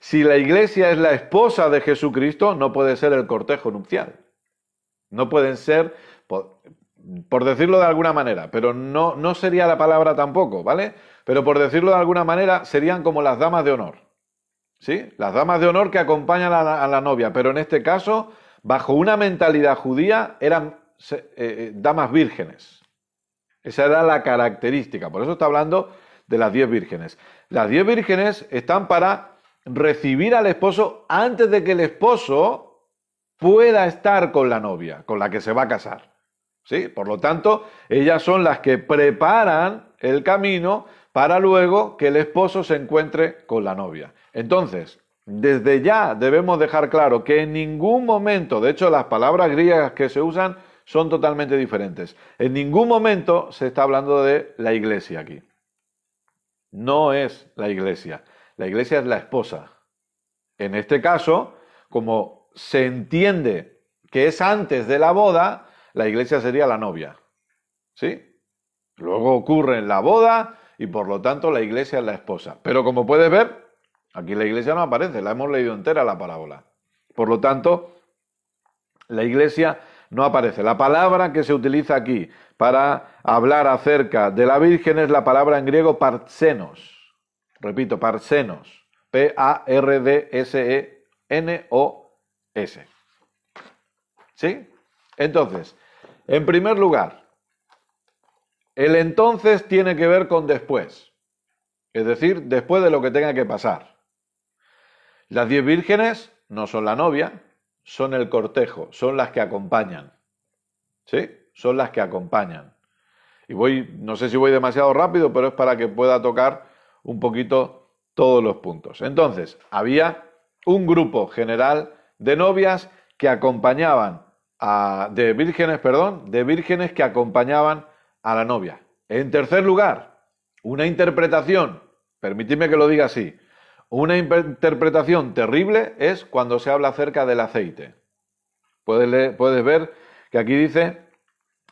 si la iglesia es la esposa de Jesucristo, no puede ser el cortejo nupcial. No pueden ser, por decirlo de alguna manera, pero no sería la palabra tampoco, ¿vale? Pero por decirlo de alguna manera, serían como las damas de honor, ¿sí? Las damas de honor que acompañan a la novia, pero en este caso, bajo una mentalidad judía, eran damas vírgenes. Esa era la característica, por eso está hablando de las 10 vírgenes. Las 10 vírgenes están para recibir al esposo antes de que el esposo pueda estar con la novia, con la que se va a casar, ¿sí? Por lo tanto, ellas son las que preparan el camino para luego que el esposo se encuentre con la novia. Entonces, desde ya debemos dejar claro que en ningún momento, de hecho las palabras griegas que se usan son totalmente diferentes. En ningún momento se está hablando de la iglesia aquí. No es la iglesia. La iglesia es la esposa. En este caso, como se entiende que es antes de la boda, la iglesia sería la novia, ¿sí? Luego ocurre la boda y por lo tanto la iglesia es la esposa. Pero como puedes ver, aquí la iglesia no aparece, la hemos leído entera la parábola. Por lo tanto, la iglesia no aparece. La palabra que se utiliza aquí para hablar acerca de la Virgen es la palabra en griego parsenos. Repito, parsenos. P-A-R-D-S-E-N-O-S. ¿Sí? Entonces, en primer lugar, el entonces tiene que ver con después. Es decir, después de lo que tenga que pasar. Las 10 vírgenes no son la novia, son el cortejo, son las que acompañan. ¿Sí? Son las que acompañan. Y no sé si voy demasiado rápido, pero es para que pueda tocar un poquito todos los puntos. Entonces, había un grupo general de novias que acompañaban de vírgenes que acompañaban a la novia. En tercer lugar, una interpretación, permitidme que lo diga así, una interpretación terrible es cuando se habla acerca del aceite. Puedes ver que aquí dice,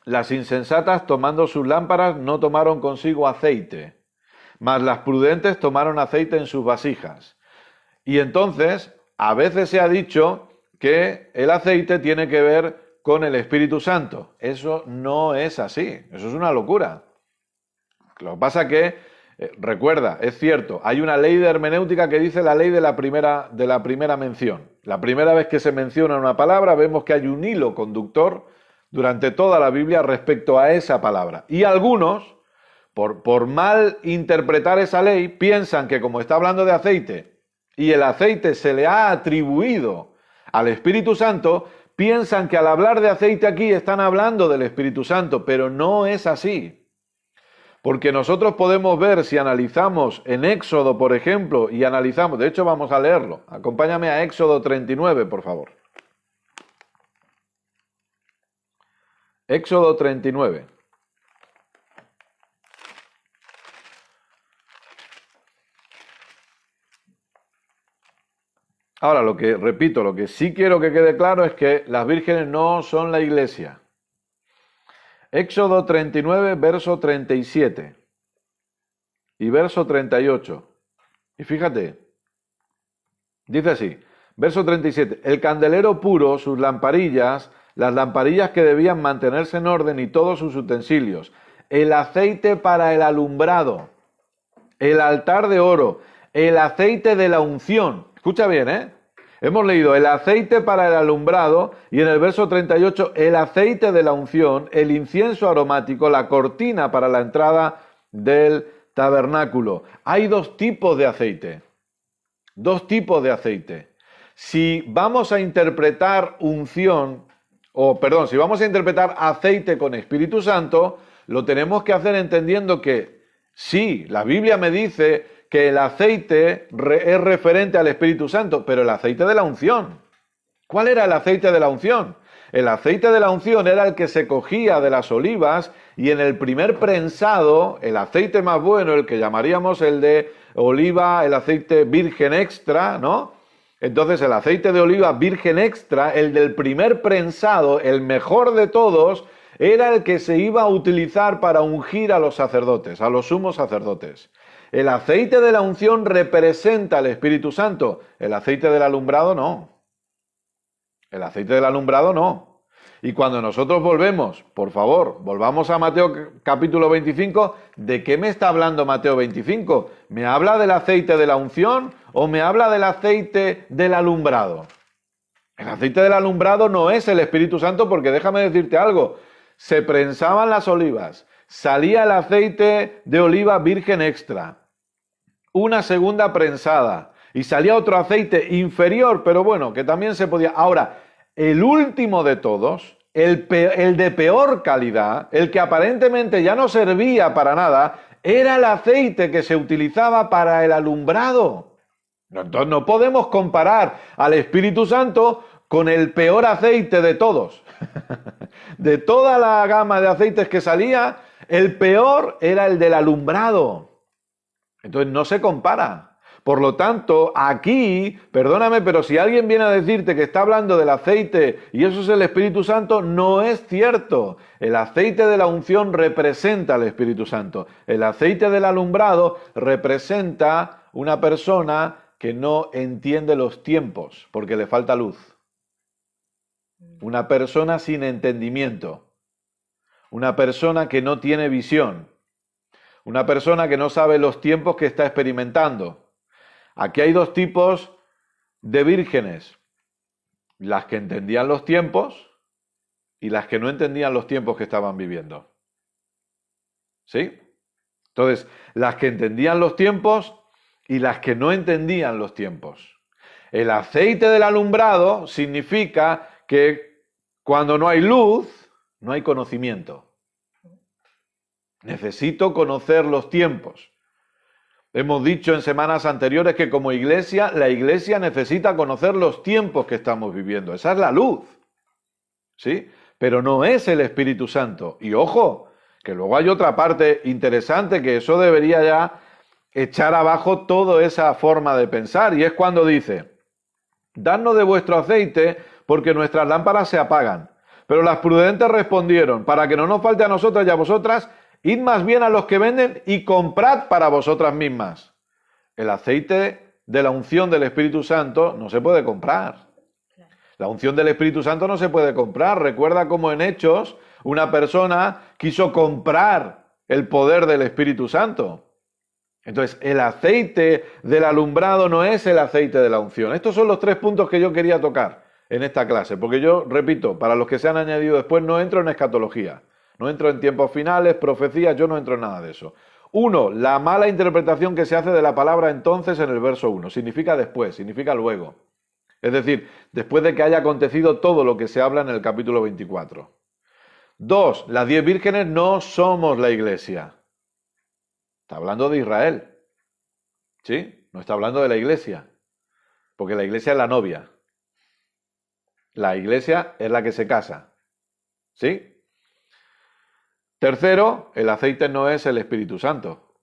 las insensatas tomando sus lámparas no tomaron consigo aceite, mas las prudentes tomaron aceite en sus vasijas. Y entonces, a veces se ha dicho que el aceite tiene que ver con el Espíritu Santo. Eso no es así, eso es una locura. Lo que pasa que, recuerda, es cierto, hay una ley de hermenéutica que dice la ley de la primera mención. La primera vez que se menciona una palabra, vemos que hay un hilo conductor durante toda la Biblia respecto a esa palabra. Y algunos, por mal interpretar esa ley, piensan que como está hablando de aceite y el aceite se le ha atribuido al Espíritu Santo, piensan que al hablar de aceite aquí están hablando del Espíritu Santo, pero no es así. Porque nosotros podemos ver, si analizamos en Éxodo, por ejemplo, y analizamos, de hecho vamos a leerlo, acompáñame a Éxodo 39, por favor. Éxodo 39. Ahora, lo que sí quiero que quede claro es que las vírgenes no son la iglesia. Éxodo 39, verso 37 y verso 38. Y fíjate, dice así, verso 37, el candelero puro, sus lamparillas, las lamparillas que debían mantenerse en orden y todos sus utensilios, el aceite para el alumbrado, el altar de oro, el aceite de la unción. Escucha bien, ¿eh? Hemos leído el aceite para el alumbrado y en el verso 38 el aceite de la unción, el incienso aromático, la cortina para la entrada del tabernáculo. Hay dos tipos de aceite. Dos tipos de aceite. Si vamos a interpretar si vamos a interpretar aceite con Espíritu Santo, lo tenemos que hacer entendiendo que sí, la Biblia me dice que el aceite es referente al Espíritu Santo, pero el aceite de la unción. ¿Cuál era el aceite de la unción? El aceite de la unción era el que se cogía de las olivas y en el primer prensado, el aceite más bueno, el que llamaríamos el de oliva, el aceite virgen extra, ¿no? Entonces el aceite de oliva virgen extra, el del primer prensado, el mejor de todos, era el que se iba a utilizar para ungir a los sacerdotes, a los sumos sacerdotes. el aceite de la unción representa al Espíritu Santo. El aceite del alumbrado no. El aceite del alumbrado no. Y cuando nosotros volvemos, por favor, volvamos a Mateo capítulo 25, ¿de qué me está hablando Mateo 25? ¿Me habla del aceite de la unción o me habla del aceite del alumbrado? El aceite del alumbrado no es el Espíritu Santo, porque déjame decirte algo, se prensaban las olivas, salía el aceite de oliva virgen extra, una segunda prensada y salía otro aceite inferior, pero bueno, que también se podía. Ahora, el último de todos, el de peor calidad, el que aparentemente ya no servía para nada, era el aceite que se utilizaba para el alumbrado. Entonces no podemos comparar al Espíritu Santo con el peor aceite de todos. De toda la gama de aceites que salía, el peor era el del alumbrado. Entonces no se compara. Por lo tanto, aquí, perdóname, pero si alguien viene a decirte que está hablando del aceite y eso es el Espíritu Santo, no es cierto. El aceite de la unción representa al Espíritu Santo. El aceite del alumbrado representa una persona que no entiende los tiempos porque le falta luz. Una persona sin entendimiento. Una persona que no tiene visión. Una persona que no sabe los tiempos que está experimentando. Aquí hay dos tipos de vírgenes. Las que entendían los tiempos y las que no entendían los tiempos que estaban viviendo. ¿Sí? Entonces, las que entendían los tiempos y las que no entendían los tiempos. El aceite del alumbrado significa que cuando no hay luz, no hay conocimiento. Necesito conocer los tiempos. Hemos dicho en semanas anteriores que como iglesia, la iglesia necesita conocer los tiempos que estamos viviendo. Esa es la luz. ¿Sí? Pero no es el Espíritu Santo. Y ojo, que luego hay otra parte interesante que eso debería ya echar abajo toda esa forma de pensar. Y es cuando dice, dadnos de vuestro aceite porque nuestras lámparas se apagan. Pero las prudentes respondieron, para que no nos falte a nosotras y a vosotras, id más bien a los que venden y comprad para vosotras mismas. El aceite de la unción del Espíritu Santo no se puede comprar. La unción del Espíritu Santo no se puede comprar. Recuerda cómo en Hechos una persona quiso comprar el poder del Espíritu Santo. Entonces, el aceite del alumbrado no es el aceite de la unción. Estos son los 3 puntos que yo quería tocar en esta clase, porque yo, repito, para los que se han añadido después, no entro en escatología, no entro en tiempos finales, profecías, yo no entro en nada de eso. 1. La mala interpretación que se hace de la palabra entonces en el verso 1. Significa después, significa luego. Es decir, después de que haya acontecido todo lo que se habla en el capítulo 24. 2. Las 10 vírgenes no somos la iglesia. Está hablando de Israel. ¿Sí? No está hablando de la iglesia. Porque la iglesia es la novia. La iglesia es la que se casa. ¿Sí? Tercero, el aceite no es el Espíritu Santo.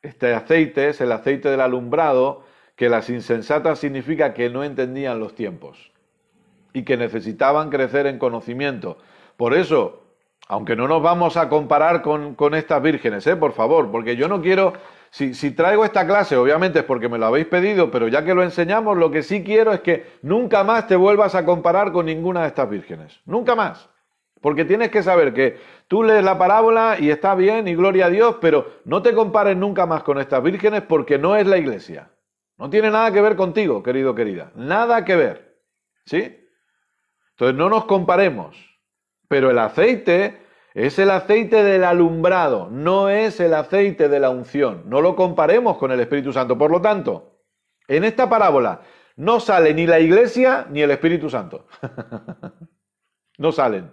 Este aceite es el aceite del alumbrado, que las insensatas significa que no entendían los tiempos y que necesitaban crecer en conocimiento. Por eso, aunque no nos vamos a comparar con estas vírgenes, por favor, porque yo no quiero, si traigo esta clase, obviamente es porque me lo habéis pedido, pero ya que lo enseñamos, lo que sí quiero es que nunca más te vuelvas a comparar con ninguna de estas vírgenes. Nunca más. Porque tienes que saber que tú lees la parábola y está bien y gloria a Dios, pero no te compares nunca más con estas vírgenes porque no es la iglesia. No tiene nada que ver contigo, querido, querida. Nada que ver. ¿Sí? Entonces no nos comparemos. Pero el aceite es el aceite del alumbrado, no es el aceite de la unción. No lo comparemos con el Espíritu Santo. Por lo tanto, en esta parábola no sale ni la iglesia ni el Espíritu Santo. No salen.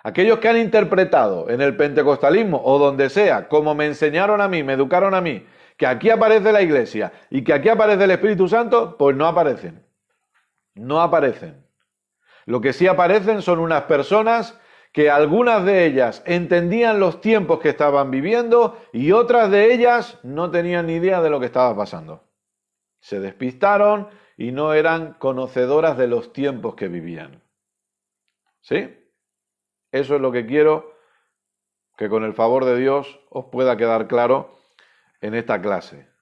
Aquellos que han interpretado en el pentecostalismo o donde sea, como me enseñaron a mí, me educaron a mí, que aquí aparece la iglesia y que aquí aparece el Espíritu Santo, pues no aparecen. No aparecen. Lo que sí aparecen son unas personas que algunas de ellas entendían los tiempos que estaban viviendo y otras de ellas no tenían ni idea de lo que estaba pasando. Se despistaron y no eran conocedoras de los tiempos que vivían. ¿Sí? Eso es lo que quiero que con el favor de Dios os pueda quedar claro en esta clase.